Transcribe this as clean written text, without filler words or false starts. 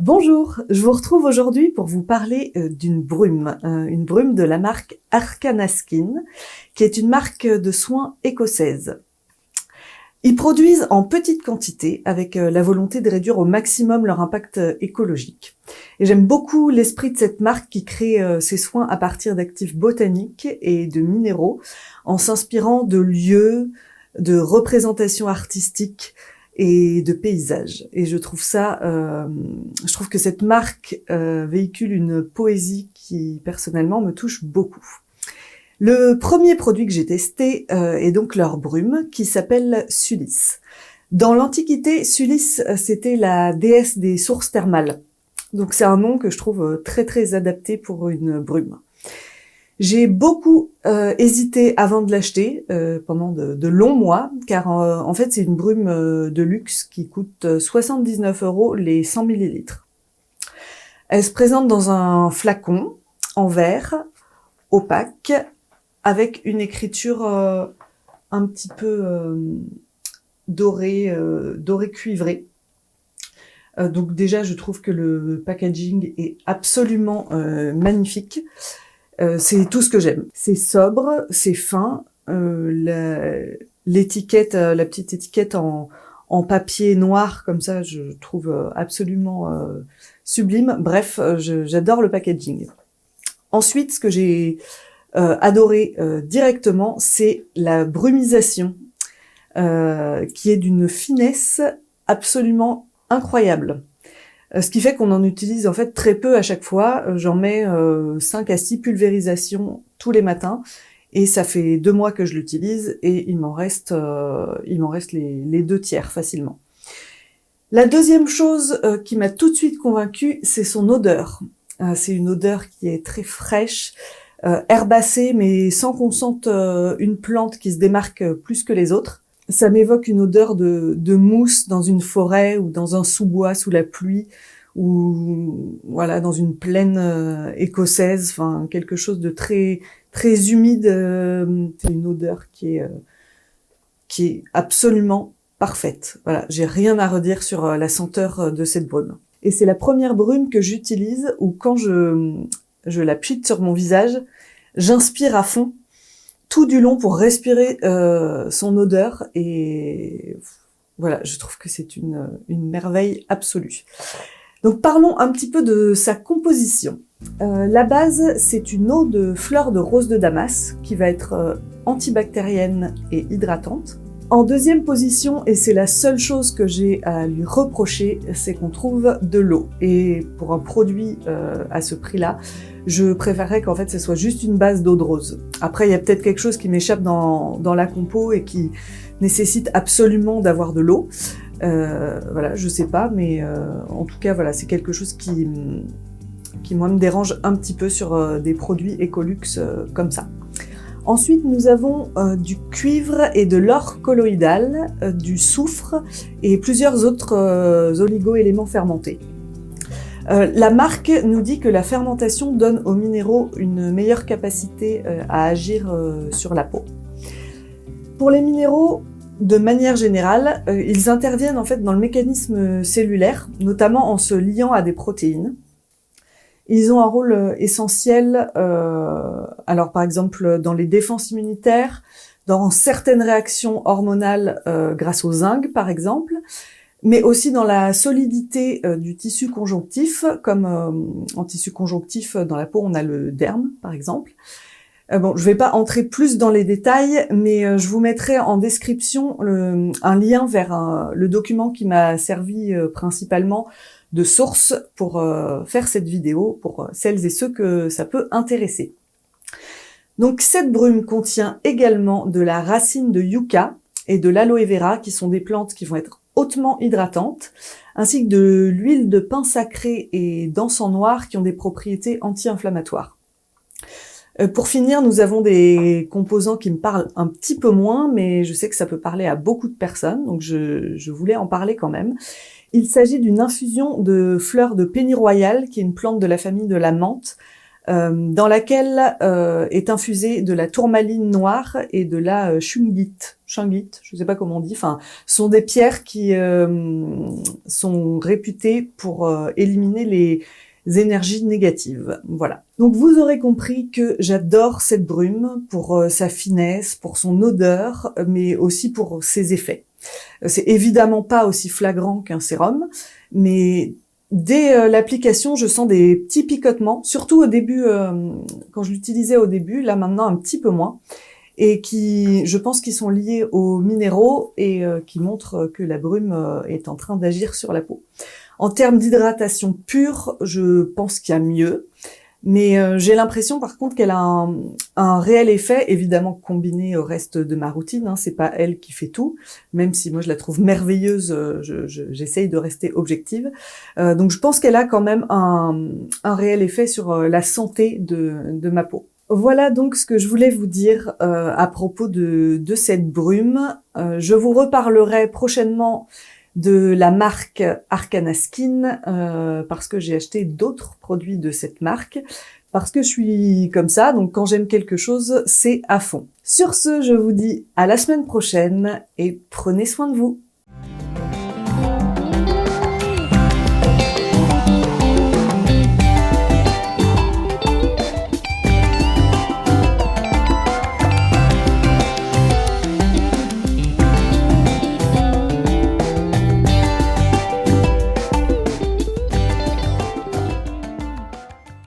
Bonjour, je vous retrouve aujourd'hui pour vous parler d'une brume de la marque Arcana Skin, qui est une marque de soins écossaise. Ils produisent en petite quantité avec la volonté de réduire au maximum leur impact écologique. Et j'aime beaucoup l'esprit de cette marque qui crée ses soins à partir d'actifs botaniques et de minéraux en s'inspirant de lieux, de représentations artistiques et de paysages. Et je trouve que cette marque véhicule une poésie qui personnellement me touche beaucoup. Le premier produit que j'ai testé est donc leur brume qui s'appelle Sulis. Dans l'Antiquité, Sulis c'était la déesse des sources thermales. Donc c'est un nom que je trouve très très adapté pour une brume. J'ai beaucoup hésité avant de l'acheter pendant de longs mois, car en fait c'est une brume de luxe qui coûte 79 € les 100 millilitres. Elle se présente dans un flacon en verre, opaque, avec une écriture un petit peu dorée cuivrée. Donc déjà je trouve que le packaging est absolument magnifique. C'est tout ce que j'aime. C'est sobre, c'est fin. L'étiquette, la petite étiquette en papier noir comme ça, je trouve absolument sublime. Bref, j'adore le packaging. Ensuite, ce que j'ai adoré directement, c'est la brumisation, qui est d'une finesse absolument incroyable. Ce qui fait qu'on en utilise en fait très peu à chaque fois. J'en mets 5 à 6 pulvérisations tous les matins et ça fait 2 mois que je l'utilise et il m'en reste les 2 tiers facilement. La deuxième chose qui m'a tout de suite convaincue, c'est son odeur. C'est une odeur qui est très fraîche, herbacée, mais sans qu'on sente une plante qui se démarque plus que les autres. Ça m'évoque une odeur de mousse dans une forêt ou dans un sous-bois sous la pluie ou voilà dans une plaine écossaise, enfin quelque chose de très très humide. C'est une odeur qui est absolument parfaite. Voilà, j'ai rien à redire sur la senteur de cette brume. Et c'est la première brume que j'utilise où quand je la pchite sur mon visage, j'inspire à fond tout du long pour respirer son odeur et voilà, je trouve que c'est une merveille absolue. Donc parlons un petit peu de sa composition. La base, c'est une eau de fleurs de rose de Damas qui va être antibactérienne et hydratante. En deuxième position, et c'est la seule chose que j'ai à lui reprocher, c'est qu'on trouve de l'eau. Et pour un produit à ce prix-là, je préférerais qu'en fait ce soit juste une base d'eau de rose. Après, il y a peut-être quelque chose qui m'échappe dans la compo et qui nécessite absolument d'avoir de l'eau. Voilà, je sais pas, mais en tout cas, voilà, c'est quelque chose qui moi me dérange un petit peu sur des produits Ecolux comme ça. Ensuite, nous avons du cuivre et de l'or colloïdal, du soufre et plusieurs autres oligo-éléments fermentés. La marque nous dit que la fermentation donne aux minéraux une meilleure capacité à agir sur la peau. Pour les minéraux, de manière générale, ils interviennent en fait dans le mécanisme cellulaire, notamment en se liant à des protéines. Ils ont un rôle essentiel, alors par exemple dans les défenses immunitaires, dans certaines réactions hormonales grâce au zinc par exemple, mais aussi dans la solidité du tissu conjonctif, comme en tissu conjonctif dans la peau on a le derme par exemple. Bon, je vais pas entrer plus dans les détails, mais je vous mettrai en description un lien vers le document qui m'a servi principalement de source pour faire cette vidéo, pour celles et ceux que ça peut intéresser. Donc cette brume contient également de la racine de yucca et de l'aloe vera, qui sont des plantes qui vont être hautement hydratantes, ainsi que de l'huile de pin sacré et d'encens noir qui ont des propriétés anti-inflammatoires. Pour finir, nous avons des composants qui me parlent un petit peu moins, mais je sais que ça peut parler à beaucoup de personnes, donc je voulais en parler quand même. Il s'agit d'une infusion de fleurs de pennyroyal, qui est une plante de la famille de la menthe, dans laquelle est infusée de la tourmaline noire et de la shungite, je sais pas comment on dit. Enfin, sont des pierres qui sont réputées pour éliminer les énergies négatives. Voilà. Donc vous aurez compris que j'adore cette brume pour sa finesse, pour son odeur, mais aussi pour ses effets. C'est évidemment pas aussi flagrant qu'un sérum, mais dès l'application, je sens des petits picotements, surtout au début, quand je l'utilisais au début, là maintenant un petit peu moins, et qui, je pense qu'ils sont liés aux minéraux et qui montrent que la brume est en train d'agir sur la peau. En termes d'hydratation pure, je pense qu'il y a mieux. Mais j'ai l'impression par contre qu'elle a un réel effet, évidemment combiné au reste de ma routine, hein, c'est pas elle qui fait tout, même si moi je la trouve merveilleuse, j'essaye de rester objective. Donc je pense qu'elle a quand même un réel effet sur la santé de ma peau. Voilà donc ce que je voulais vous dire à propos de cette brume. Je vous reparlerai prochainement de la marque Arcana Skin, parce que j'ai acheté d'autres produits de cette marque, parce que je suis comme ça, donc quand j'aime quelque chose, c'est à fond. Sur ce, je vous dis à la semaine prochaine et prenez soin de vous.